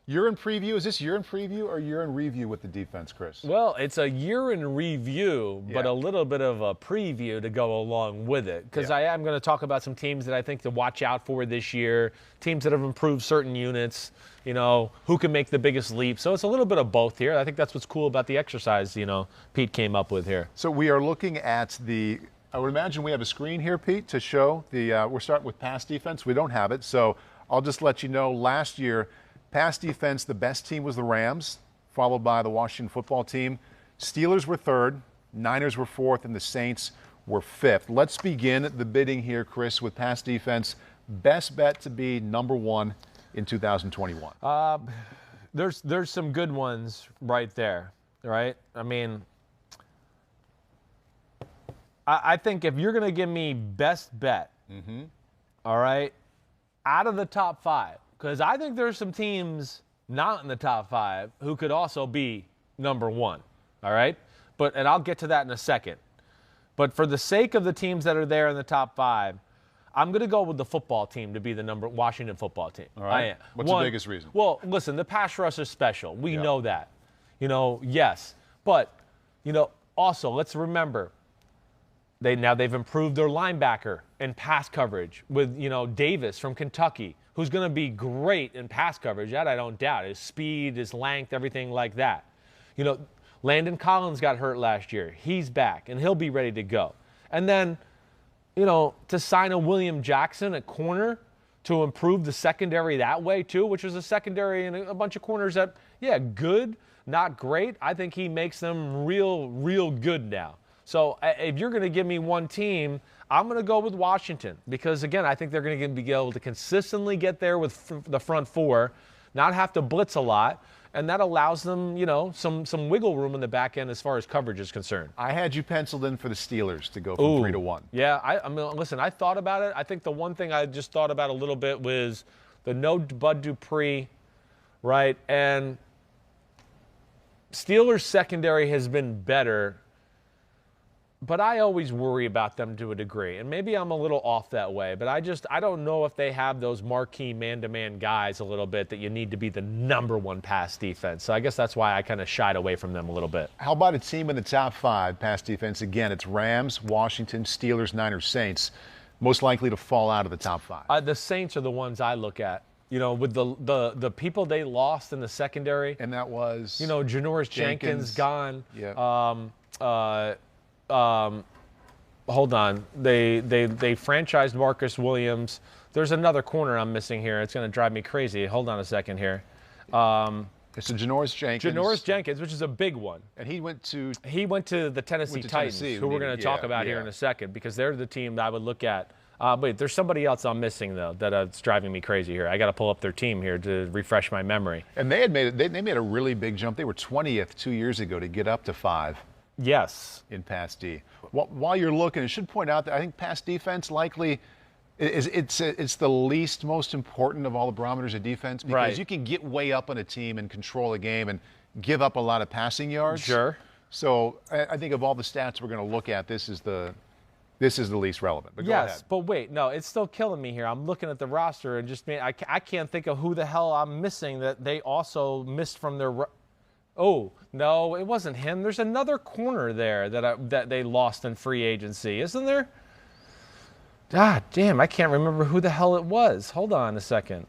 Year in preview. Is this year in preview or year in review with the defense, Chris? Well, it's a year in review, but Yeah. a little bit of a preview to go along with it. Because I am going to talk about some teams that I think to watch out for this year, teams that have improved certain units, who can make the biggest leap. So it's a little bit of both here. I think that's what's cool about the exercise, Pete came up with here. So we are looking at I would imagine we have a screen here, Pete, to show we're starting with pass defense. We don't have it, so I'll just let you know last year, pass defense, the best team was the Rams, followed by the Washington football team. Steelers were third, Niners were fourth, and the Saints were fifth. Let's begin the bidding here, Chris, with pass defense. Best bet to be number one in 2021. There's some good ones right there, right? I mean, I think if you're going to give me best bet, all right, out of the top five, because I think there's some teams not in the top five who could also be number one, all right? And I'll get to that in a second. But for the sake of the teams that are there in the top five, I'm going to go with the football team to be the Washington football team. All right. What's the biggest reason? Well, listen, the pass rush is special. We know that. Yes. But, also, let's remember, they've improved their linebacker and pass coverage with, Davis from Kentucky, who's going to be great in pass coverage. That I don't doubt. His speed, his length, everything like that. Landon Collins got hurt last year. He's back, and he'll be ready to go. And then, to sign a William Jackson at corner to improve the secondary that way, too, which was a secondary and a bunch of corners that, good, not great. I think he makes them real good now. So if you're going to give me one team, I'm going to go with Washington because, again, I think they're going to be able to consistently get there with the front four, not have to blitz a lot, and that allows them, some wiggle room in the back end as far as coverage is concerned. I had you penciled in for the Steelers to go from 3-1. Yeah, I mean, listen, I thought about it. I think the one thing I just thought about a little bit was the no Bud Dupree, right? And Steelers secondary has been better, but I always worry about them to a degree. And maybe I'm a little off that way, but I don't know if they have those marquee man-to-man guys a little bit that you need to be the number one pass defense. So I guess that's why I kind of shied away from them a little bit. How about a team in the top five pass defense? Again, it's Rams, Washington, Steelers, Niners, Saints. Most likely to fall out of the top five. The Saints are the ones I look at. With the people they lost in the secondary. And that was? Janoris Jenkins gone. Yeah. Hold on. They franchised Marcus Williams. There's another corner I'm missing here. It's going to drive me crazy. Hold on a second here. It's a Janoris Jenkins. Janoris Jenkins, which is a big one. And he went to the Tennessee Titans, who we're going to talk about here in a second, because they're the team that I would look at. Wait, there's somebody else I'm missing, though, that's driving me crazy here. I got to pull up their team here to refresh my memory. And they made a really big jump. They were 20th 2 years ago to get up to 5. Yes. In pass D. While you're looking, I should point out that I think pass defense likely it's the least most important of all the barometers of defense because you can get way up on a team and control a game and give up a lot of passing yards. Sure. So I think of all the stats we're going to look at, this is the least relevant. But go ahead. But wait, no, it's still killing me here. I'm looking at the roster and I can't think of who the hell I'm missing that they also missed from their. Oh, no, it wasn't him. There's another corner there that they lost in free agency, isn't there? God damn, I can't remember who the hell it was. Hold on a second.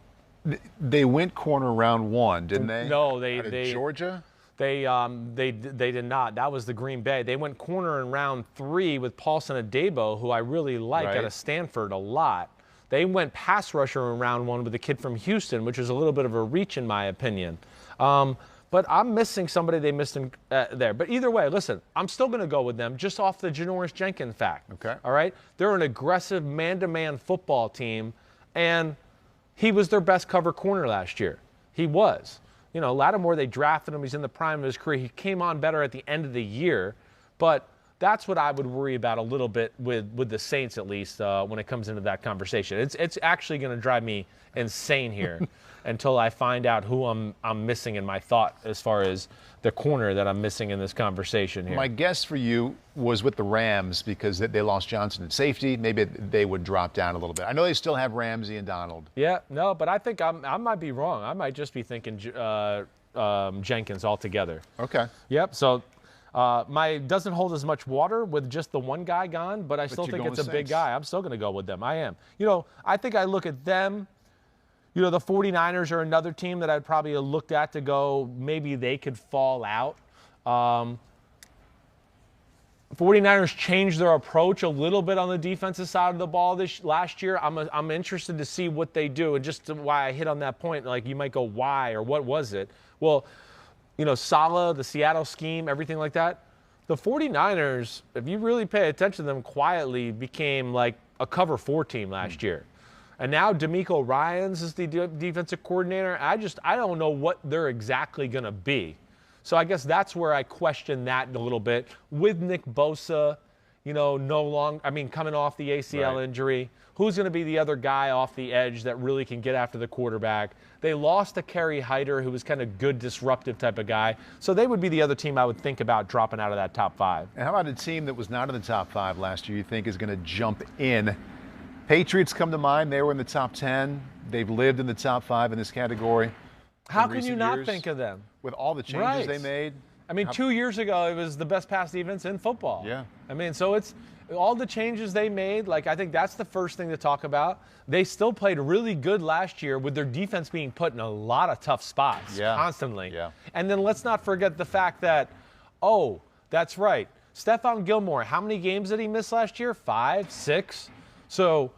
They went corner round 1, didn't they? No, they Georgia? They did not. That was the Green Bay. They went corner in round 3 with Paulson Adebo, who I really like out of Stanford a lot. They went pass rusher in round 1 with a kid from Houston, which is a little bit of a reach in my opinion. But I'm missing somebody they missed in, there. But either way, listen, I'm still going to go with them just off the Janoris Jenkins fact. Okay. All right? They're an aggressive man-to-man football team, and he was their best cover corner last year. He was. Lattimore, they drafted him. He's in the prime of his career. He came on better at the end of the year. But That's what I would worry about a little bit with the Saints, at least, when it comes into that conversation. It's actually going to drive me insane here until I find out who I'm missing in my thought as far as the corner that I'm missing in this conversation here. My guess for you was with the Rams because they lost Johnson at safety. Maybe they would drop down a little bit. I know they still have Ramsey and Donald. Yeah, no, but I think I might be wrong. I might just be thinking Jenkins altogether. Okay. Yep. So my doesn't hold as much water with just the one guy gone, but I still think it's a big guy. I'm still going to go with them. I am. I think I look at them. The 49ers are another team that I'd probably have looked at to go, maybe they could fall out. 49ers changed their approach a little bit on the defensive side of the ball last year. I'm interested to see what they do. And just why I hit on that point, like you might go, why or what was it? Well, Saleh, the Seattle scheme, everything like that. The 49ers, if you really pay attention to them quietly, became like a cover 4 team last year. And now DeMeco Ryans is the defensive coordinator. I don't know what they're exactly going to be. So I guess that's where I question that a little bit. With Nick Bosa, coming off the ACL injury, who's going to be the other guy off the edge that really can get after the quarterback? They lost to Kerry Hyder, who was kind of good, disruptive type of guy. So they would be the other team I would think about dropping out of that top 5. And how about a team that was not in the top 5 last year you think is going to jump in? Patriots come to mind. They were in the top 10. They've lived in the top 5 in this category. How can you not think of them? With all the changes they made. 2 years ago, it was the best pass defense in football. Yeah. So it's all the changes they made. Like, I think that's the first thing to talk about. They still played really good last year with their defense being put in a lot of tough spots constantly. Yeah. And then let's not forget the fact that, that's right. Stephon Gilmore, how many games did he miss last year? 5, 6? So,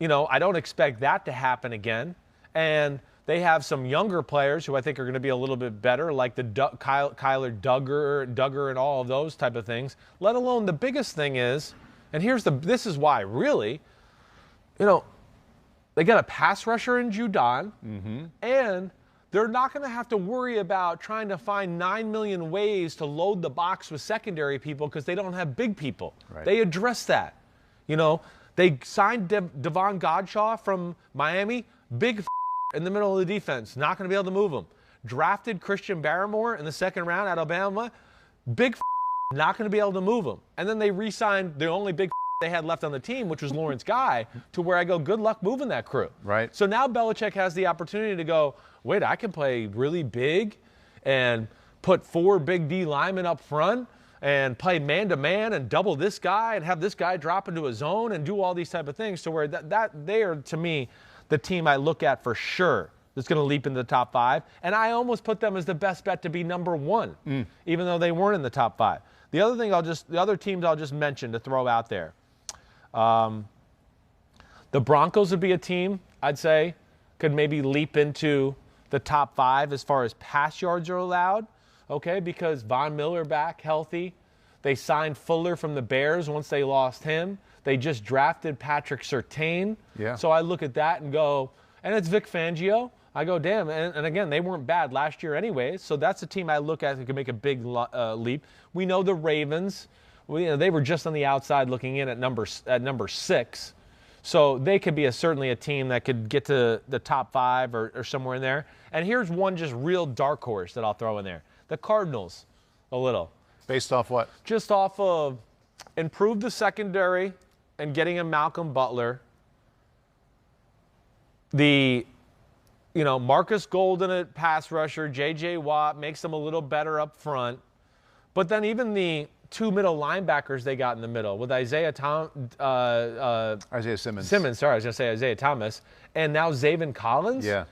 I don't expect that to happen again. And they have some younger players who I think are going to be a little bit better, like the Kyler Duggar and all of those type of things. Let alone the biggest thing is, and this is why, really, they got a pass rusher in Judon, and they're not going to have to worry about trying to find 9 million ways to load the box with secondary people because they don't have big people. Right. They address that. They signed Devon Godshaw from Miami, big in the middle of the defense, not going to be able to move him. Drafted Christian Barmore in the 2nd round at Alabama, big not going to be able to move him. And then they re-signed the only big they had left on the team, which was Lawrence Guy, to where I go, good luck moving that crew. Right. So now Belichick has the opportunity to go, wait, I can play really big and put 4 big D linemen up front and play man-to-man and double this guy and have this guy drop into a zone and do all these type of things to where that they are, to me, the team I look at for sure that's going to leap into the top 5. And I almost put them as the best bet to be number 1, even though they weren't in the top 5. The other teams I'll just mention to throw out there. The Broncos would be a team, I'd say, could maybe leap into the top 5 as far as pass yards are allowed. Okay, because Von Miller back healthy. They signed Fuller from the Bears once they lost him. They just drafted Patrick Surtain. Yeah. So I look at that and go, and it's Vic Fangio. I go, damn. And again, they weren't bad last year anyway. So that's a team I look at that could make a big leap. We know the Ravens. They were just on the outside looking in at number 6. So they could be certainly a team that could get to the top 5 or somewhere in there. And here's one just real dark horse that I'll throw in there. The Cardinals, a little. Based off what? Just off of improve the secondary and getting a Malcolm Butler. Marcus Golden at pass rusher, J.J. Watt makes them a little better up front. But then even the 2 middle linebackers they got in the middle with Isaiah Simmons. Sorry, I was going to say Isaiah Thomas. And now Zaven Collins. Yeah.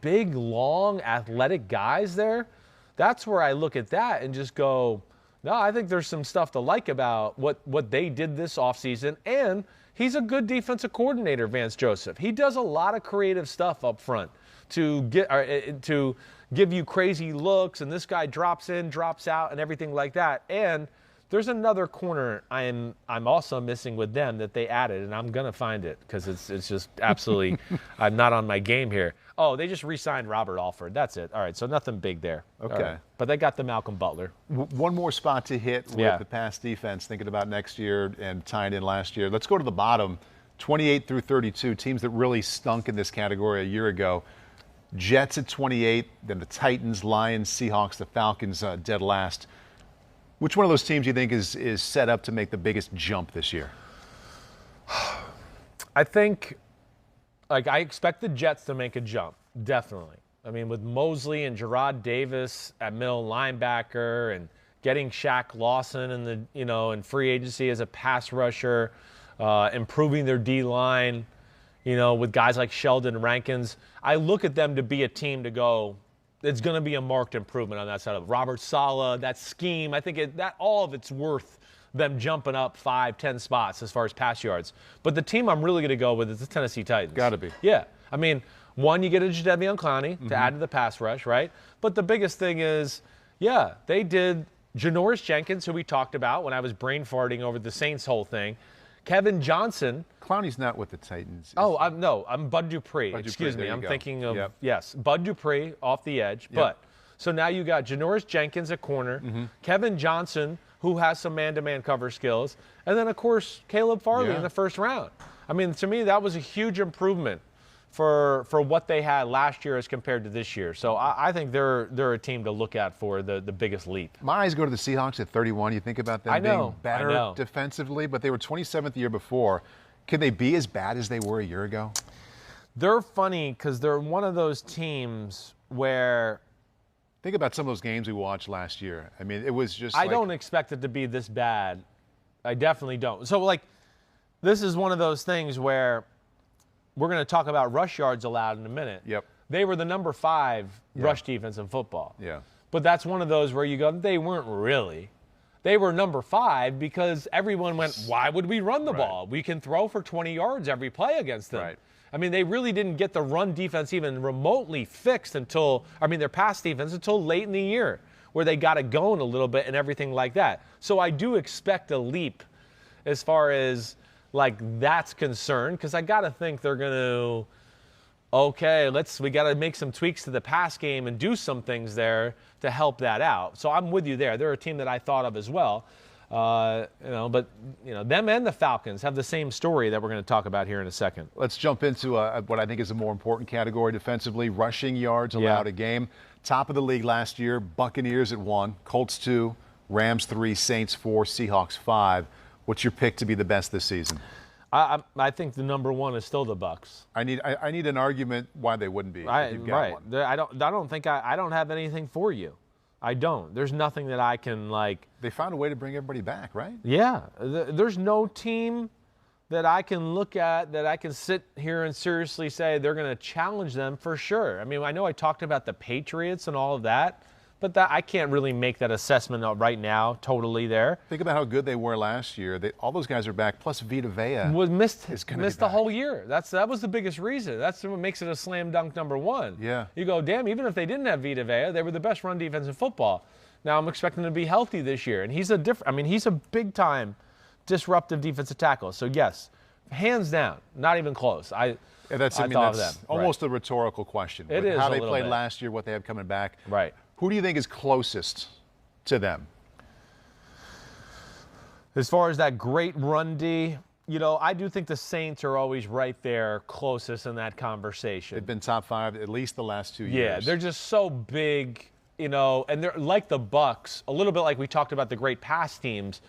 Big, long, athletic guys there. That's where I look at that and just go, no, I think there's some stuff to like about what they did this offseason. And he's a good defensive coordinator, Vance Joseph. He does a lot of creative stuff up front to give you crazy looks, and this guy drops in, drops out, and everything like that. And There's another corner I'm also missing with them that they added, and I'm gonna find it because it's just absolutely I'm not on my game here. Oh, they just re-signed Robert Alford. That's it. All right, so nothing big there. Okay. Right. But they got the Malcolm Butler. One more spot to hit with the pass defense, thinking about next year and tying in last year. Let's go to the bottom, 28 through 32, teams that really stunk in this category a year ago. Jets at 28, then the Titans, Lions, Seahawks, the Falcons dead last. Which one of those teams do you think is set up to make the biggest jump this year? I think, I expect the Jets to make a jump, definitely. I mean, with Mosley and Gerard Davis at middle linebacker and getting Shaq Lawson in free agency as a pass rusher, improving their D-line, with guys like Sheldon Rankins, I look at them to be a team to go, it's going to be a marked improvement on that side of Robert Saleh, that scheme. I think that all of it's worth them jumping up 5-10 spots as far as pass yards. But the team I'm really going to go with is the Tennessee Titans. Got to be. Yeah. I mean, one, you get a Jadeveon Clowney to add to the pass rush, right? But the biggest thing is, they did Janoris Jenkins, who we talked about when I was brain farting over the Saints whole thing. Kevin Johnson. Clowney's not with the Titans. I'm Bud Dupree. Excuse me. I'm thinking of, Bud Dupree off the edge. Yep. But so now you got Janoris Jenkins at corner, Kevin Johnson, who has some man-to-man cover skills, and then, of course, Caleb Farley in the first round. I mean, to me, that was a huge improvement for what they had last year as compared to this year. So I think they're a team to look at for the biggest leap. My eyes go to the Seahawks at 31. You think about them being better defensively, but they were 27th the year before. Can they be as bad as they were a year ago? They're funny because they're one of those teams where – think about some of those games we watched last year. I mean, it was just I don't expect it to be this bad. I definitely don't. So, this is one of those things where we're going to talk about rush yards allowed in a minute. Yep. They were the number 5 rush defense in football. Yeah. But that's one of those where you go, they weren't really. They were number 5 because everyone went, why would we run the ball? We can throw for 20 yards every play against them. Right. I mean, they really didn't get the run defense even remotely fixed their pass defense until late in the year, where they got it going a little bit and everything like that. So I do expect a leap as far as that's concerned, because I got to think they're going to, we got to make some tweaks to the pass game and do some things there to help that out. So I'm with you there. They're a team that I thought of as well. But them and the Falcons have the same story that we're going to talk about here in a second. Let's jump into what I think is a more important category defensively, rushing yards allowed a game. Top of the league last year, Buccaneers at 1, Colts 2, Rams 3, Saints 4, Seahawks 5. What's your pick to be the best this season? I think the number 1 is still the Bucs. I need an argument why they wouldn't be. You've got one. I don't have anything for you. I don't. There's nothing that I can They found a way to bring everybody back, right? Yeah. There's no team that I can look at that I can sit here and seriously say they're going to challenge them for sure. I mean, I know I talked about the Patriots and all of that, but I can't really make that assessment right now totally there. Think about how good they were last year. All those guys are back, plus Vita Vea missed the whole year. That was the biggest reason. That's what makes it a slam dunk number 1. Yeah. You go, damn, even if they didn't have Vita Vea, they were the best run defense in football. Now I'm expecting them to be healthy this year, and he's a big-time disruptive defensive tackle. So, yes, hands down, not even close. That's almost a rhetorical question. It is how a they little played bit. last year, what they have coming back. Right. Who do you think is closest to them? As far as that great run D, I do think the Saints are always right there closest in that conversation. They've been top 5 at least the last 2 years. Yeah, they're just so big, and they're like the Bucs, a little bit like we talked about the great pass teams.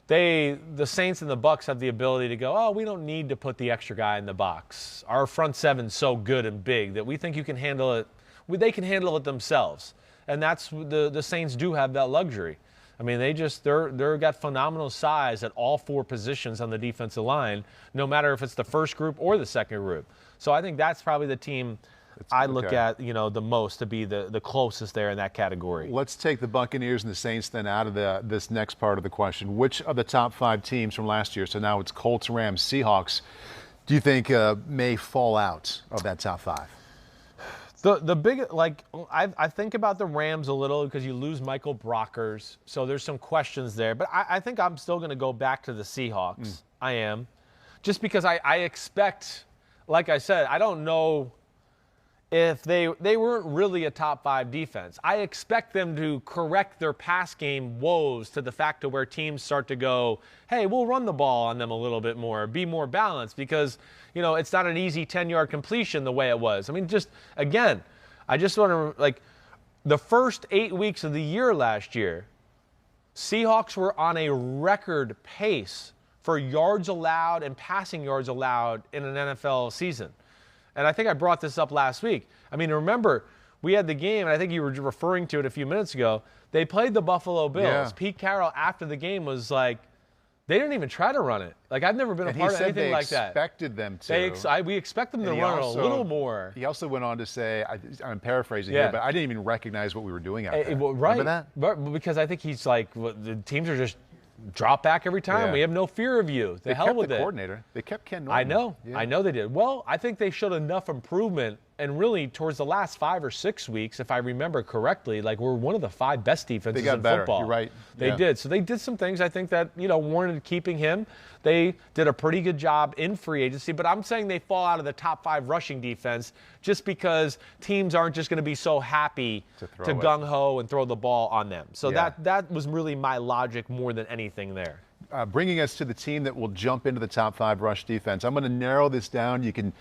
The Saints and the Bucs have the ability to go, we don't need to put the extra guy in the box. Our front seven's so good and big that we think you can handle it. They can handle it themselves. And that's the Saints do have that luxury. I mean, they're got phenomenal size at all 4 positions on the defensive line, no matter if it's the first group or the second group. So I think that's probably the team I look at, the most to be the closest there in that category. Let's take the Buccaneers and the Saints then out of this next part of the question. Which of the top 5 teams from last year, so now it's Colts, Rams, Seahawks, do you think may fall out of that top 5? The big, like, I think about the Rams a little because you lose Michael Brockers, so there's some questions there. But I think I'm still going to go back to the Seahawks. I am. Just because I expect, like I said, I don't know if they weren't really a top 5 defense. I expect them to correct their pass game woes to the fact to where teams start to go, hey, we'll run the ball on them a little bit more, be more balanced, because, you know, it's not an easy 10-yard completion the way it was. I mean, just, again, I just want to, like, the first 8 weeks of the year last year, Seahawks were on a record pace for yards allowed and passing yards allowed in an NFL season. And I think I brought this up last week. I mean, remember, we had the game, and I think you were referring to it a few minutes ago. They played the Buffalo Bills. Yeah. Pete Carroll, after the game, was like, they didn't even try to run it. Like, I've never been a part of anything like that. He expected them to. We expect them to run it a little more. He also went on to say, I'm paraphrasing here, but I didn't even recognize what we were doing out there. Right. Remember that? Because I think he's like, the teams are just drop back every time. Yeah. We have no fear of you. The hell with it. They kept the coordinator. They kept Ken Norton. I know. Yeah. I know they did. Well, I think they showed enough improvement, and really towards the last 5 or 6 weeks, if I remember correctly, like, we're one of the 5 best defenses in football. You're right. They did. So they did some things, I think, that, you know, warranted keeping him. They did a pretty good job in free agency, but I'm saying they fall out of the top 5 rushing defense just because teams aren't just going to be so happy to gung-ho and throw the ball on them. So that was really my logic more than anything there. Bringing us to the team that will jump into the top 5 rush defense. I'm going to narrow this down. You can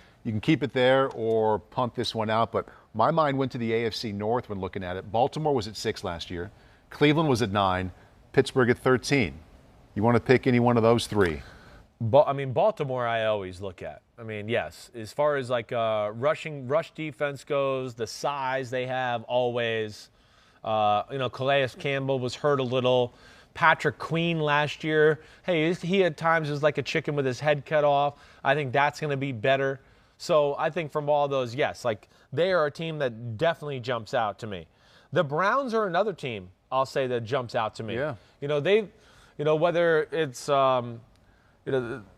keep it there or punt this one out, but my mind went to the AFC North when looking at it. Baltimore was at 6 last year. Cleveland was at 9. Pittsburgh at 13. You want to pick any one of those 3? I mean, Baltimore I always look at. I mean, yes, as far as like rush defense goes, the size they have always. You know, Calais Campbell was hurt a little. Patrick Queen last year, hey, he at times was like a chicken with his head cut off. I think that's going to be better. So I think from all those, yes, like they are a team that definitely jumps out to me. The Browns are another team, I'll say, that jumps out to me. Yeah. You know, whether it's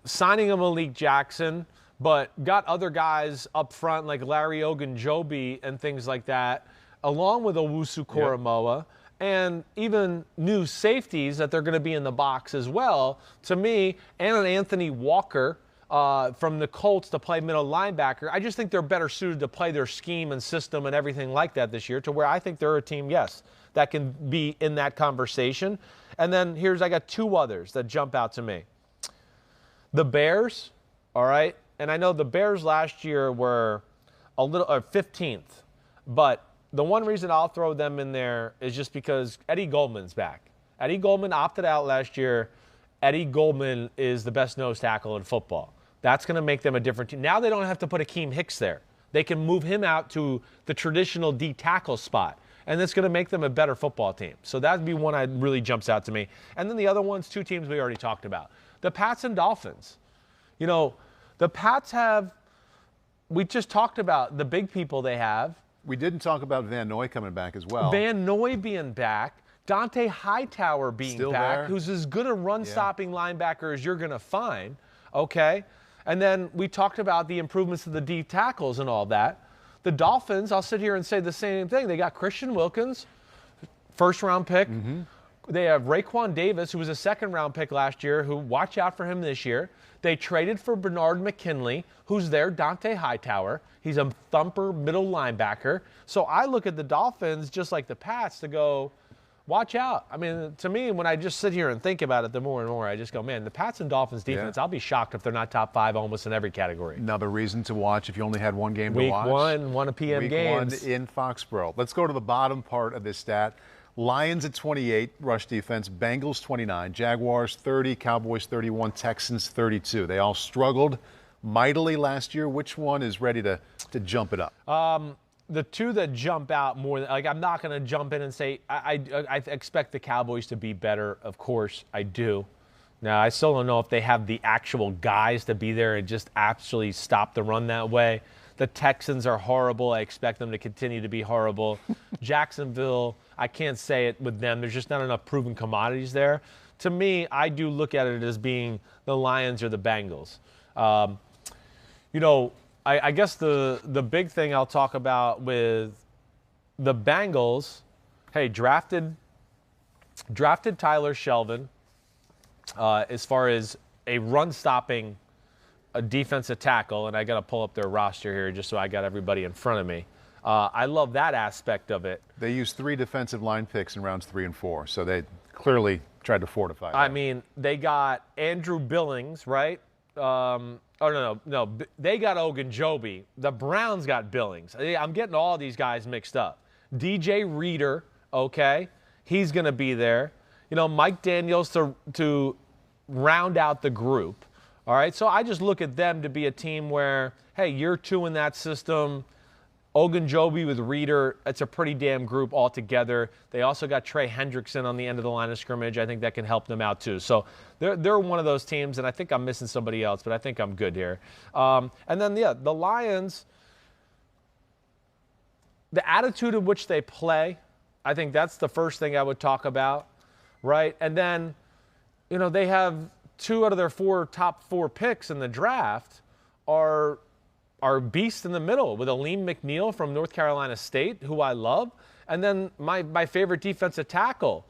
signing a Malik Jackson, but got other guys up front like Larry Ogunjobi and things like that, along with Owusu Koramoah. And even new safeties that they're going to be in the box as well, to me, and an Anthony Walker from the Colts to play middle linebacker. I just think they're better suited to play their scheme and system and everything like that this year, to where I think they're a team, yes, that can be in that conversation. And then I got 2 others that jump out to me. The Bears, all right? And I know the Bears last year were a little 15th, but the one reason I'll throw them in there is just because Eddie Goldman's back. Eddie Goldman opted out last year. Eddie Goldman is the best nose tackle in football. That's going to make them a different team. Now they don't have to put Akeem Hicks there. They can move him out to the traditional D tackle spot, and that's going to make them a better football team. So that'd be one that really jumps out to me. And then the other ones, 2 teams we already talked about. The Pats and Dolphins. You know, the Pats we just talked about the big people they have. We didn't talk about Van Noy coming back as well. Van Noy being back. Dante Hightower being still back, there. Who's as good a run-stopping linebacker as you're going to find, okay? And then we talked about the improvements of the deep tackles and all that. The Dolphins, I'll sit here and say the same thing. They got Christian Wilkins, first-round pick. Mm-hmm. They have Raekwon Davis, who was a second-round pick last year, who watch out for him this year. They traded for Bernard McKinley, who's there, Dante Hightower. He's a thumper middle linebacker. So I look at the Dolphins, just like the Pats, to go, watch out. I mean, to me, when I just sit here and think about it, the more and more, I just go, man, the Pats and Dolphins defense, I'll be shocked if they're not top 5 almost in every category. Another reason to watch if you only had one game to watch. Week 1 p.m. games. Week 1 in Foxborough. Let's go to the bottom part of this stat. Lions at 28, rush defense. Bengals 29, Jaguars 30, Cowboys 31, Texans 32. They all struggled mightily last year. Which one is ready to jump it up? The 2 that jump out more, like I'm not going to jump in and say I expect the Cowboys to be better. Of course, I do. Now, I still don't know if they have the actual guys to be there and just actually stop the run that way. The Texans are horrible. I expect them to continue to be horrible. Jacksonville, I can't say it with them. There's just not enough proven commodities there. To me, I do look at it as being the Lions or the Bengals. You know, I guess the big thing I'll talk about with the Bengals, hey, drafted Tyler Shelvin as far as a run-stopping a defensive tackle, and I got to pull up their roster here just so I got everybody in front of me. I love that aspect of it. They used 3 defensive line picks in rounds 3 and 4, so they clearly tried to fortify that. I mean, they got Andrew Billings, right? No. They got Ogunjobi. The Browns got Billings. I'm getting all these guys mixed up. DJ Reader, okay, he's going to be there. Mike Daniels to round out the group. All right, so I just look at them to be a team where, hey, year 2 in that system, Ogunjobi with Reader, it's a pretty damn group altogether. They also got Trey Hendrickson on the end of the line of scrimmage. I think that can help them out too. So they're one of those teams, and I think I'm missing somebody else, but I think I'm good here. And then, the Lions, the attitude in which they play, I think that's the first thing I would talk about, right? And then, they have 2 out of their top 4 picks in the draft are beasts in the middle, with Aleem McNeil from North Carolina State, who I love, and then my favorite defensive tackle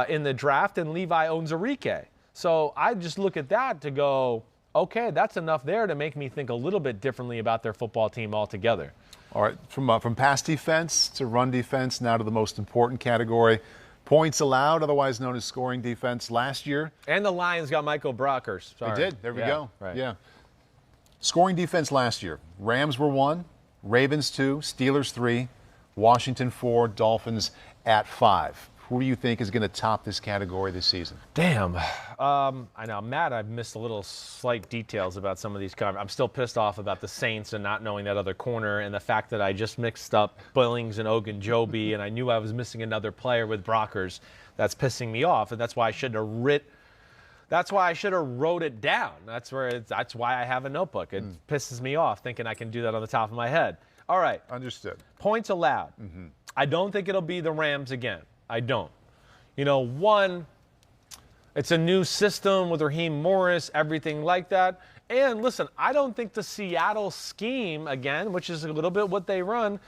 in the draft, and Levi Onwuzurike. So I just look at that to go, okay, that's enough there to make me think a little bit differently about their football team altogether. All right, from pass defense to run defense, now to the most important category, points allowed, otherwise known as scoring defense. Last year, and the Lions got Michael Brockers. Sorry. They did. There we go. Right. Yeah. Scoring defense last year, Rams were 1, Ravens 2, Steelers 3, Washington 4, Dolphins at 5. Who do you think is going to top this category this season? Damn. I know. I'm mad I've missed a little slight details about some of these. I'm still pissed off about the Saints and not knowing that other corner, and the fact that I just mixed up Billings and Ogunjobi, and I knew I was missing another player with Brockers. That's pissing me off, and that's why I should have wrote it down. That's why I have a notebook. It pisses me off thinking I can do that on the top of my head. All right. Understood. Points allowed. Mm-hmm. I don't think it'll be the Rams again. I don't. One, it's a new system with Raheem Morris, everything like that. And listen, I don't think the Seattle scheme, again, which is a little bit what they run,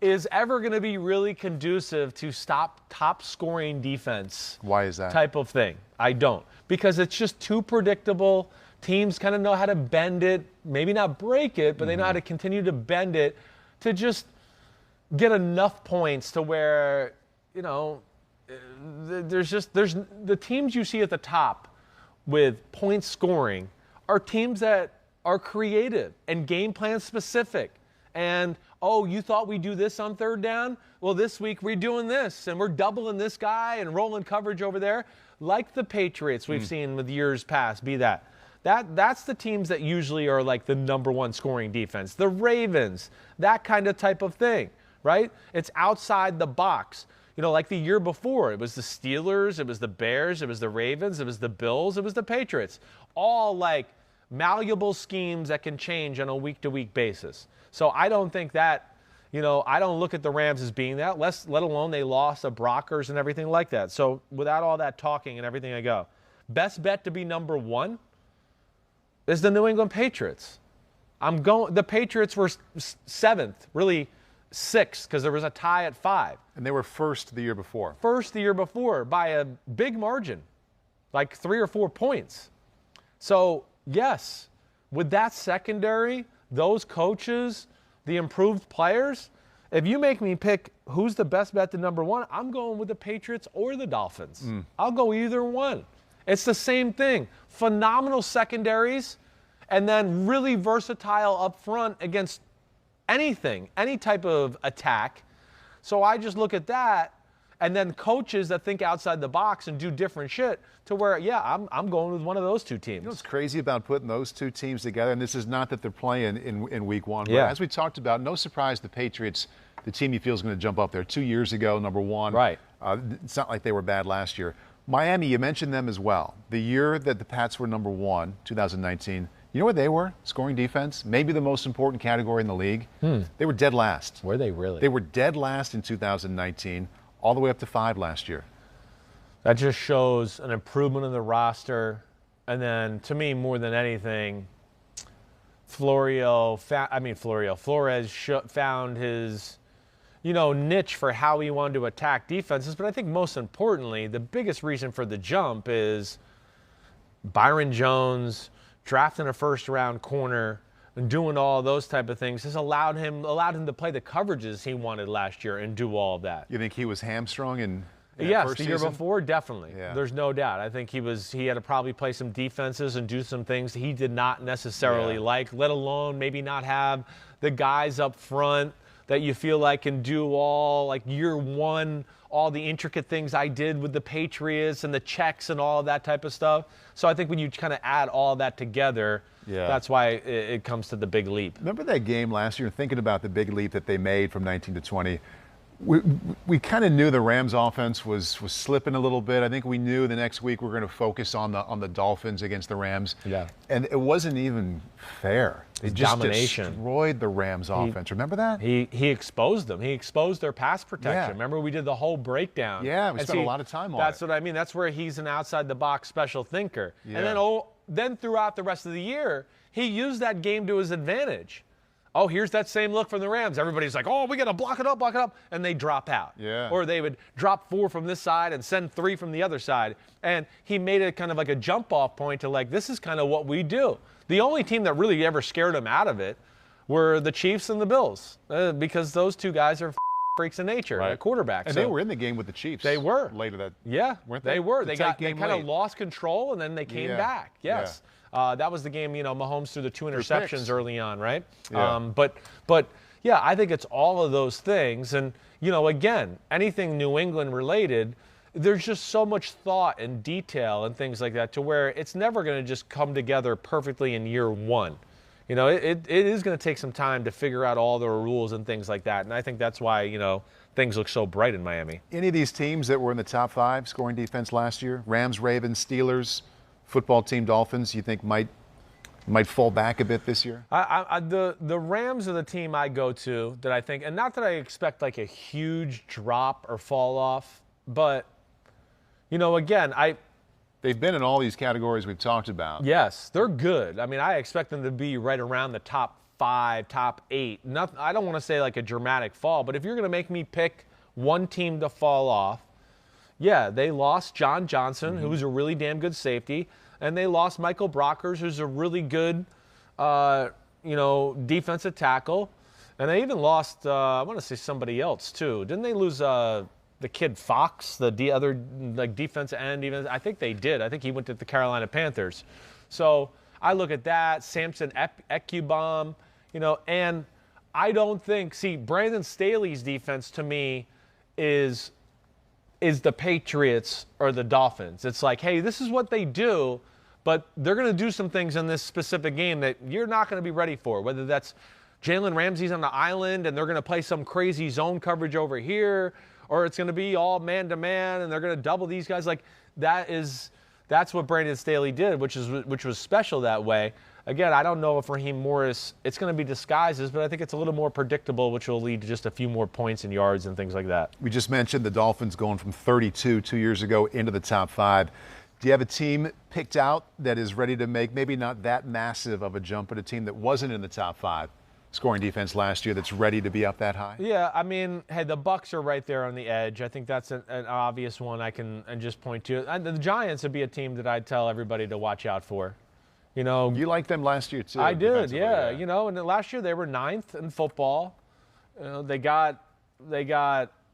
is ever going to be really conducive to stop top scoring defense. Why is that? Type of thing. I don't. Because it's just too predictable. Teams kind of know how to bend it, maybe not break it, but they know how to continue to bend it to just get enough points to where, there's the teams you see at the top with point scoring are teams that are creative and game plan specific. And, you thought we'd do this on 3rd down? Well, this week we're doing this, and we're doubling this guy and rolling coverage over there. Like the Patriots we've seen with years past, that's the teams that usually are like the number 1 scoring defense. The Ravens, that kind of type of thing, right? It's outside the box. Like the year before, it was the Steelers, it was the Bears, it was the Ravens, it was the Bills, it was the Patriots. All like malleable schemes that can change on a week-to-week basis. So I don't think that, I don't look at the Rams as being that, let alone they lost a Brockers and everything like that. So without all that talking and everything I go, best bet to be number 1 is the New England Patriots. The Patriots were 7th, really 6th, because there was a tie at 5. And they were first the year before. First the year before by a big margin, like 3 or 4 points. So, yes, with that secondary, those coaches, the improved players, if you make me pick who's the best bet to number 1, I'm going with the Patriots or the Dolphins. I'll go either one. It's the same thing. Phenomenal secondaries, and then really versatile up front against anything, any type of attack. So I just look at that, and then coaches that think outside the box and do different shit to where, I'm going with one of those 2 teams. What's crazy about putting those 2 teams together, and this is not that they're playing in week 1, but as we talked about, no surprise the Patriots, the team you feel is going to jump up there. 2 years ago, number 1. Right. It's not like they were bad last year. Miami, you mentioned them as well. The year that the Pats were number 1, 2019, you know where they were? Scoring defense, maybe the most important category in the league. They were dead last. Were they really? They were dead last in 2019, all the way up to 5 last year. That just shows an improvement in the roster. And then, to me, more than anything, Flores found his, niche for how he wanted to attack defenses. But I think most importantly, the biggest reason for the jump is Byron Jones drafting a first-round corner and doing all those type of things has allowed him to play the coverages he wanted last year and do all of that. You think he was hamstrung in Yes, first the year season? before, definitely. Yeah. There's no doubt. I think he had to probably play some defenses and do some things he did not necessarily like, let alone maybe not have the guys up front that you feel like can do all, like year one, all the intricate things I did with the Patriots and the checks and all of that type of stuff. So I think when you kind of add all that together, that's why it comes to the big leap. Remember that game last year, thinking about the big leap that they made from 19 to 20? We kind of knew the Rams offense was slipping a little bit. I think we knew the next week we were going to focus on the Dolphins against the Rams. Yeah. And it wasn't even fair. They just destroyed the Rams offense. Remember that? He exposed them. He exposed their pass protection. Yeah. Remember we did the whole breakdown. Yeah, we spent a lot of time on it. That's what I mean. That's where he's an outside the box special thinker. Yeah. And then throughout the rest of the year, he used that game to his advantage. Oh, here's that same look from the Rams. Everybody's like, oh, we got to block it up, and they drop out. Yeah. Or they would drop 4 from this side and send 3 from the other side. And he made it kind of like a jump-off point to like, this is kind of what we do. The only team that really ever scared him out of it were the Chiefs and the Bills, because those two guys are freaks of nature at quarterback. And so they were in the game with the Chiefs. They were. Later that. Yeah, weren't they were. They kind late. of lost control, and then they came back. Yes. That was the game, Mahomes threw the 2 interceptions early on, right? Yeah. But yeah, I think it's all of those things. And, again, anything New England related, there's just so much thought and detail and things like that to where it's never going to just come together perfectly in year one. It is going to take some time to figure out all the rules and things like that. And I think that's why, things look so bright in Miami. Any of these teams that were in the top 5 scoring defense last year, Rams, Ravens, Steelers, football team Dolphins, you think might fall back a bit this year? The Rams are the team I go to that I think, and not that I expect like a huge drop or fall off, but, again, They've been in all these categories we've talked about. Yes, they're good. I mean, I expect them to be right around the top 5, top 8. I don't want to say like a dramatic fall, but if you're going to make me pick one team to fall off, yeah, they lost John Johnson, who was a really damn good safety, and they lost Michael Brockers, who's a really good, defensive tackle, and they even lost, I want to say somebody else too. Didn't they lose the kid Fox, the other like defensive end? Even I think they did. I think he went to the Carolina Panthers. So I look at that, Samson Ekubom, and I don't think. See, Brandon Staley's defense to me is the Patriots or the Dolphins. It's like, hey, this is what they do, but they're going to do some things in this specific game that you're not going to be ready for, whether that's Jalen Ramsey's on the island and they're going to play some crazy zone coverage over here, or it's going to be all man-to-man and they're going to double these guys. Like, that's what Brandon Staley did, which was special that way. Again, I don't know if Raheem Morris, it's going to be disguises, but I think it's a little more predictable, which will lead to just a few more points and yards and things like that. We just mentioned the Dolphins going from 32 2 years ago into the top 5. Do you have a team picked out that is ready to make maybe not that massive of a jump, but a team that wasn't in the top 5 scoring defense last year that's ready to be up that high? Yeah, I mean, hey, the Bucs are right there on the edge. I think that's an obvious one I can just point to. And the Giants would be a team that I'd tell everybody to watch out for. You liked them last year too. I did, yeah. And last year they were 9th in football. They got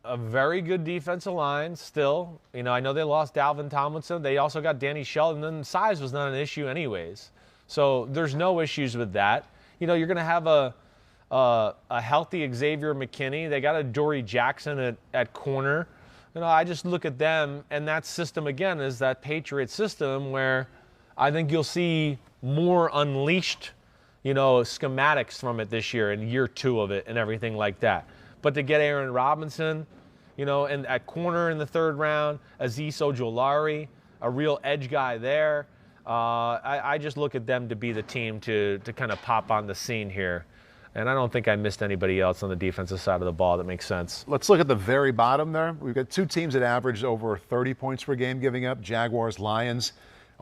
a very good defensive line still. I know they lost Dalvin Tomlinson. They also got Danny Shelton, and size was not an issue anyways. So there's no issues with that. You're going to have a healthy Xavier McKinney. They got a Dory Jackson at corner. I just look at them, and that system again is that Patriot system where I think you'll see more unleashed, schematics from it this year in year 2 of it and everything like that. But to get Aaron Robinson, and at corner in the 3rd round, Azeez Ojulari, a real edge guy there, I just look at them to be the team to kind of pop on the scene here. And I don't think I missed anybody else on the defensive side of the ball that makes sense. Let's look at the very bottom there. We've got 2 teams that averaged over 30 points per game giving up, Jaguars, Lions.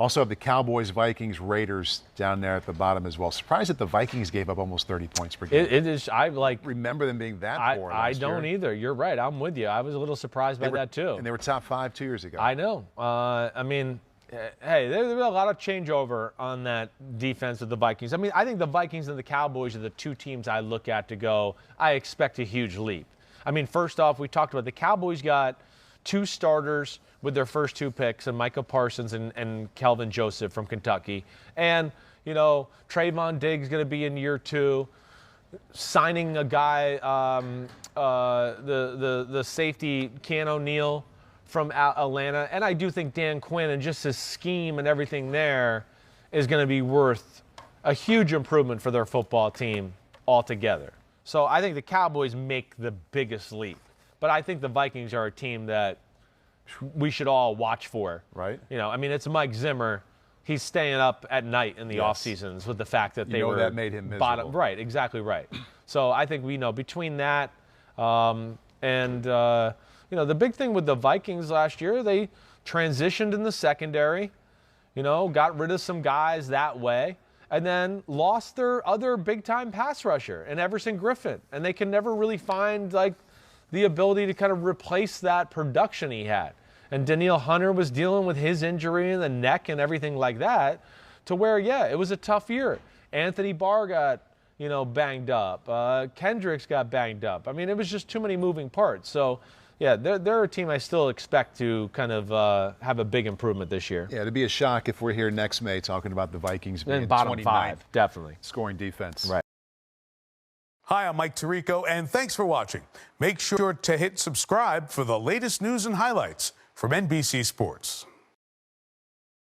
Also have the Cowboys, Vikings, Raiders down there at the bottom as well. Surprised that the Vikings gave up almost 30 points per game. It is. I remember them being that poor I last don't year. either. You're right. I'm with you. I was a little surprised by that too. And they were top 5 2 years ago. I know. I mean, hey, there's been a lot of changeover on that defense of the Vikings. I mean, I think the Vikings and the Cowboys are the two teams I look at to go, I expect a huge leap. I mean, first off, we talked about the Cowboys got 2 starters with their first 2 picks, and Micah Parsons and Kelvin Joseph from Kentucky. And, you know, Trayvon Diggs going to be in year 2. Signing a guy, the safety, Keanu O'Neal from Atlanta. And I do think Dan Quinn and just his scheme and everything there is going to be worth a huge improvement for their football team altogether. So I think the Cowboys make the biggest leap. But I think the Vikings are a team that we should all watch for. Right. You know, I mean, it's Mike Zimmer. He's staying up at night in the off seasons with the fact that they were that made him miserable. bottom. Right, exactly right. So I think we know between that and you know, the big thing with the Vikings last year, they transitioned in the secondary. You know, got rid of some guys that way, and then lost their other big-time pass rusher in Everson Griffin, and they can never really find like the ability to kind of replace that production he had. And Danielle Hunter was dealing with his injury in the neck and everything like that, to where, yeah, it was a tough year. Anthony Barr got, you know, banged up. Kendricks got banged up. I mean, it was just too many moving parts. So, yeah, they're a team I still expect to kind of have a big improvement this year. Yeah, it'd be a shock if we're here next May talking about the Vikings being bottom 29th 5, definitely. scoring defense. Right. Hi, I'm Mike Tirico, and thanks for watching. Make sure to hit subscribe for the latest news and highlights from NBC Sports.